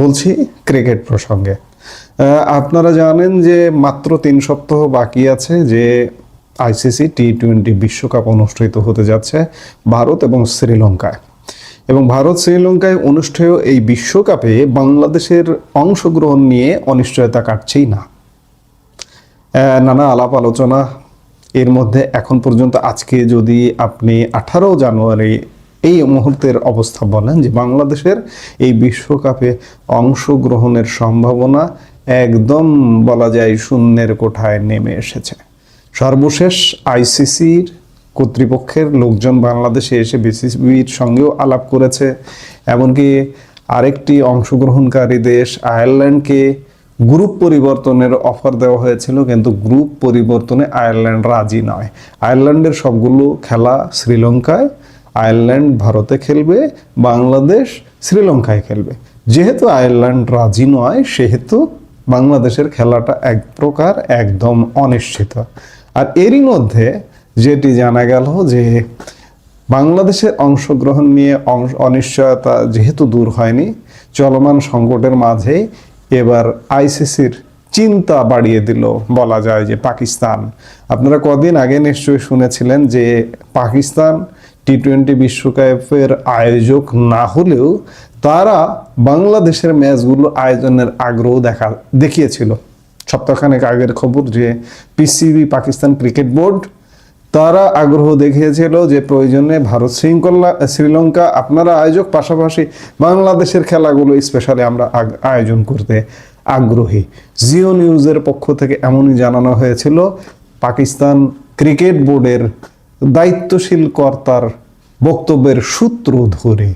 বলছি ক্রিকেট প্রসঙ্গে। আপনারা জানেন যে মাত্র 3 সপ্তাহ বাকি আছে যে আইসিসি টি-20 বিশ্বকাপ অনুষ্ঠিত হতে যাচ্ছে ভারত এবং শ্রীলঙ্কায়। এবং ভারত শ্রীলঙ্কায় অনুষ্ঠেয় এই বিশ্বকাপে বাংলাদেশের অংশগ্রহণ নিয়ে অনিশ্চয়তা কাটছেই না। নানা আলাপ আলোচনা এর মধ্যে এখন পর্যন্ত আজকে যদি আপনি 18 জানুয়ারি এই মুহূর্তের অবস্থা বলেন যে বাংলাদেশের এই বিশ্বকাপে অংশগ্রহণের সম্ভাবনা একদম বলা যায় শূন্যের কোঠায় নেমে এসেছে। সর্বশেষ আইসিসির কর্তৃপক্ষের লোকজন বাংলাদেশে এসে বিসিবির সঙ্গেও আলাপ করেছে। এমনকি আরেকটি অংশগ্রহণকারী দেশ আয়ারল্যান্ডকে গ্রুপ পরিবর্তনের অফার দেওয়া হয়েছিল, কিন্তু গ্রুপ পরিবর্তনে আয়ারল্যান্ড রাজি নয়। আয়ারল্যান্ডের সবগুলো খেলা শ্রীলঙ্কায়, আয়ারল্যান্ড ভারতে খেলবে, বাংলাদেশ শ্রীলঙ্কায় খেলবে। যেহেতু আয়ারল্যান্ড রাজি নয় সেহেতু বাংলাদেশের খেলাটা এক প্রকার একদম অনিশ্চিত। আর এরই মধ্যে যেটি জানা গেল যে বাংলাদেশের অংশগ্রহণ নিয়ে অনিশ্চয়তা যেহেতু দূর হয়নি, চলমান সংকটের মাঝে এবার আইসিসির চিন্তা বাড়িয়ে দিল বলা যায় যে পাকিস্তান। আপনারা কদিন আগে নিশ্চয়ই শুনেছিলেন যে পাকিস্তান টি-20 বিশ্বকাপের আয়োজক না হলেও তারা বাংলাদেশের ম্যাচগুলো আয়োজনের আগ্রহ দেখিয়েছিল। সপ্তাহখানেক আগের খবর যে পিসিবি পাকিস্তান ক্রিকেট বোর্ড তারা আগ্রহ দেখিয়েছিল যে প্রয়োজনে ভারত শ্রীলঙ্কা আপনারা আয়োজক, পাশাপাশি বাংলাদেশের খেলাগুলো স্পেশালি আমরা আয়োজন করতে আগ্রহী। জিও নিউজের পক্ষ থেকে এমনই জানানো হয়েছিল পাকিস্তান ক্রিকেট বোর্ডের দায়িত্বশীল কর্তার বক্তব্যের সূত্র ধরে।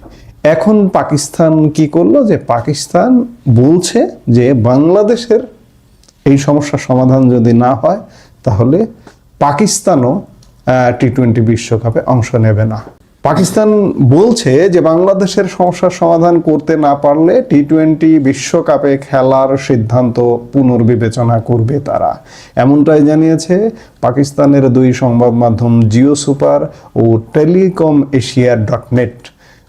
এখন পাকিস্তান কি করলো যে পাকিস্তান বলছে যে বাংলাদেশের এই সমস্যার সমাধান যদি না হয় তাহলে পাকিস্তানও টি-20 বিশ্বকাপে অংশ নেবে না। পাকিস্তান বলছে যে বাংলাদেশের সমস্যার সমাধান করতে না পারলে টি-20 বিশ্বকাপে খেলার সিদ্ধান্ত পুনর্বিবেচনা করবে তারা। এমনটাই জানিয়েছে পাকিস্তানের দুই সংবাদ মাধ্যম জিও সুপার ও টেলিকম এশিয়া.নেট।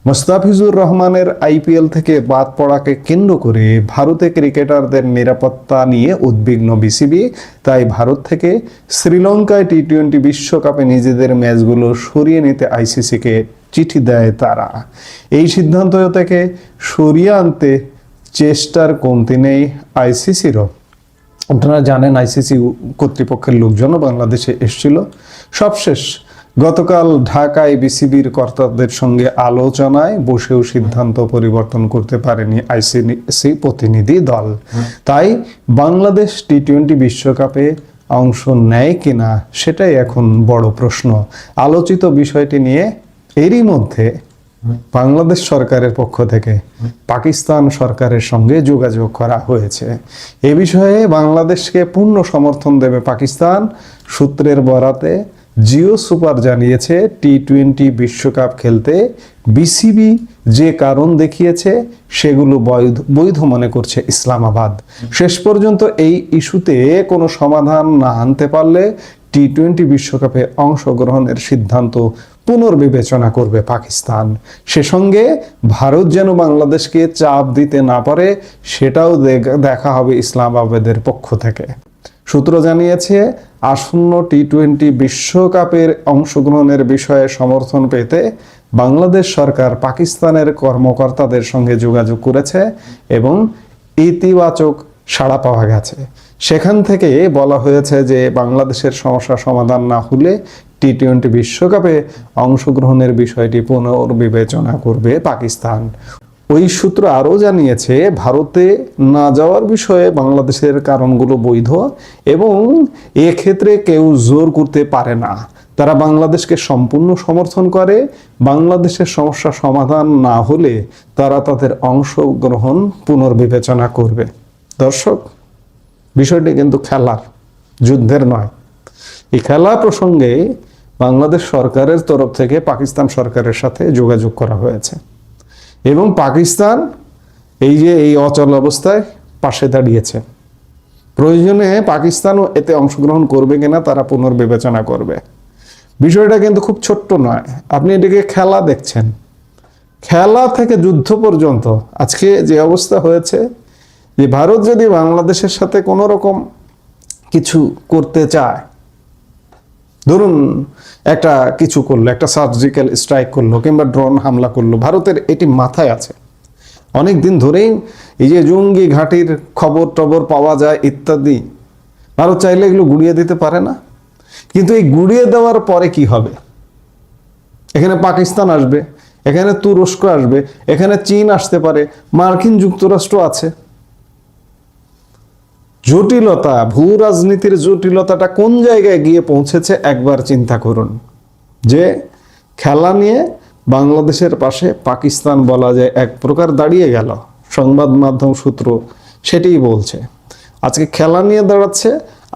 মোস্তাফিজুর রহমানের আইপিএল থেকে বাদ পড়াকে কেন্দ্র করে ভারতে ক্রিকেটারদের নিরাপত্তা নিয়ে উদ্বিগ্ন বিসিবি, তাই ভারত থেকে শ্রীলঙ্কায় টি-20 বিশ্বকাপে নিজেদের ম্যাচগুলো সরিয়ে নিতে আইসিসিকে চিঠি দেয় তারা। এই সিদ্ধান্ত থেকে সরিয়ে আনতে চেষ্টার কমতি নেই আইসিসিরও। আপনারা জানেন আইসিসি কর্তৃপক্ষের লোকজনও বাংলাদেশে এসেছিল। সবশেষ গতকাল ঢাকায় বিসিবির কর্তাদের সঙ্গে আলোচনায় বসেও সিদ্ধান্ত পরিবর্তন করতে পারেনি আইসিসি প্রতিনিধি দল। তাই বাংলাদেশ টি-20 বিশ্বকাপে অংশ নেয় কিনা সেটাই এখন বড় প্রশ্ন। আলোচিত বিষয়টি নিয়ে এরই মধ্যে বাংলাদেশ সরকারের পক্ষ থেকে পাকিস্তান সরকারের সঙ্গে যোগাযোগ করা হয়েছে। এ বিষয়ে বাংলাদেশকে পূর্ণ সমর্থন দেবে পাকিস্তান। সূত্রের বরাতে জিও সুপার জানিয়েছে টি-20 বিশ্বকাপ খেলতে বিসিবি যে কারণ দেখিয়েছে সেগুলো বৈধ মনে করছে ইসলামাবাদ। শেষ পর্যন্ত এই ইস্যুতে কোনো সমাধান না আনতে পারলে টি-20 বিশ্বকাপে অংশগ্রহণের সিদ্ধান্ত পুনর্বিবেচনা করবে পাকিস্তান। সে সঙ্গে ভারত যেন বাংলাদেশকে চাপ দিতে না পারে সেটাও দেখা হবে ইসলামাবাদের পক্ষ থেকে। সূত্র জানিয়েছে আসন্ন টি-20 বিশ্বকাপের অংশগ্রহণের বিষয়ে সমর্থন পেতে বাংলাদেশ সরকার পাকিস্তানের কর্মকর্তাদের সঙ্গে যোগাযোগ করেছে এবং ইতিবাচক সাড়া পাওয়া গেছে। সেখান থেকে বলা হয়েছে যে বাংলাদেশের সমস্যা সমাধান না হলে টি-20 বিশ্বকাপে অংশগ্রহণের বিষয়টি পুনর্বিবেচনা করবে পাকিস্তান। ওই সূত্র আরও জানিয়েছে ভারতে না যাওয়ার বিষয়ে বাংলাদেশের কারণগুলো বৈধ এবং এক্ষেত্রে কেউ জোর করতে পারে না। তারা বাংলাদেশকে সম্পূর্ণ সমর্থন করে। বাংলাদেশের সমস্যা সমাধান না হলে তারা তাদের অংশগ্রহণ পুনর্বিবেচনা করবে। দর্শক, বিষয়টি কিন্তু খেলার, যুদ্ধের নয়। এই খেলা প্রসঙ্গে বাংলাদেশ সরকারের তরফ থেকে পাকিস্তান সরকারের সাথে যোগাযোগ করা হয়েছে এবং পাকিস্তান এই অচল অবস্থায় পাশে দাঁড়িয়েছে। প্রয়োজনে পাকিস্তানও এতে অংশগ্রহণ করবে কিনা তারা পুনর্বিবেচনা করবে। বিষয়টা কিন্তু খুব ছোট্ট নয়। আপনি এটাকে খেলা দেখছেন, খেলা থেকে যুদ্ধ পর্যন্ত আজকে যে অবস্থা হয়েছে, যে ভারত যদি বাংলাদেশের সাথে কোনো রকম কিছু করতে চায়, ধরুন একটা কিছু করলো, একটা সার্জিক্যাল স্ট্রাইক করলো কিংবা ড্রোন হামলা করলো, ভারতের এটি মাথায় আছে। অনেক দিন ধরেই এই যে জঙ্গি ঘাঁটির খবর টবর পাওয়া যায় ইত্যাদি, ভারত চাইলে এগুলো গুড়িয়ে দিতে পারে না। কিন্তু এই গুড়িয়ে দেওয়ার পরে কি হবে? এখানে পাকিস্তান আসবে, এখানে তুরস্ক আসবে, এখানে চীন আসতে পারে, মার্কিন যুক্তরাষ্ট্র আছে। জটিলতা, ভূ রাজনীতির জটিলতাটা কোন জায়গায় গিয়ে পৌঁছেছে একবার চিন্তা করুন। যে খেলা নিয়ে বাংলাদেশের পাশে পাকিস্তান বলা যায় এক প্রকার দাঁড়িয়ে গেল। সংবাদ মাধ্যম সূত্র সেটাই বলছে। আজকে খেলা নিয়ে দাঁড়াচ্ছে,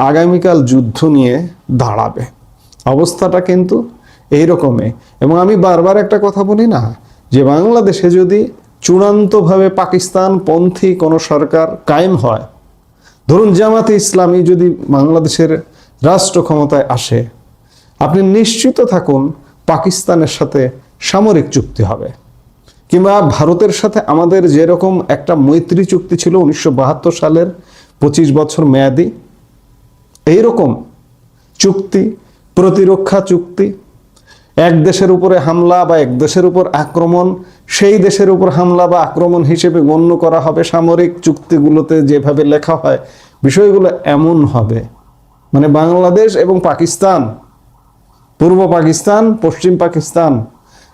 আগামীকাল যুদ্ধ নিয়ে দাঁড়াবে। অবস্থাটা কিন্তু এইরকমই। এবং আমি বারবার একটা কথা বলি না, যে বাংলাদেশে যদি চূড়ান্তভাবে পাকিস্তান পন্থী কোনো সরকার কায়েম হয়, ধরুন জামাতে ইসলামী যদি বাংলাদেশের রাষ্ট্র ক্ষমতায় আসে, আপনি নিশ্চিত থাকুন পাকিস্তানের সাথে সামরিক চুক্তি হবে। কিংবা ভারতের সাথে আমাদের যেরকম একটা মৈত্রী চুক্তি ছিল 1972 সালের 25 বছর মেয়াদি, এইরকম চুক্তি, প্রতিরক্ষা চুক্তি, এক দেশের উপরে হামলা বা এক দেশের উপর আক্রমণ সেই দেশের উপর হামলা বা আক্রমণ হিসেবে গণ্য করা হবে। সামরিক চুক্তিগুলোতে যেভাবে লেখা হয় বিষয়গুলো এমন হবে, মানে বাংলাদেশ এবং পাকিস্তান, পূর্ব পাকিস্তান পশ্চিম পাকিস্তান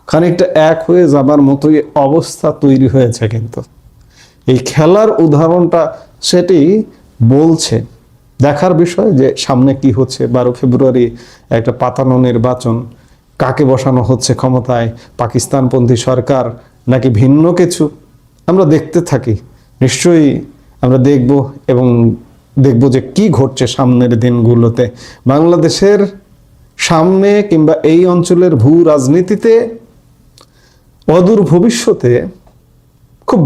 খানিকটা এক হয়ে যাবার মতোই অবস্থা তৈরি হয়েছে। কিন্তু এই খেলার উদাহরণটা সেটি বলছে। দেখার বিষয় যে সামনে কি হচ্ছে। 12 ফেব্রুয়ারি একটা পাতানো নির্বাচন, কাকে বসানো হচ্ছে ক্ষমতায়, পাকিস্তানপন্থী সরকার নাকি ভিন্ন কিছু, আমরা দেখতে থাকি। নিশ্চয়ই আমরা দেখব এবং দেখব যে কি ঘটছে সামনের দিনগুলোতে বাংলাদেশের সামনে কিংবা এই অঞ্চলের ভূ রাজনীতিতে অদূর ভবিষ্যতে। খুব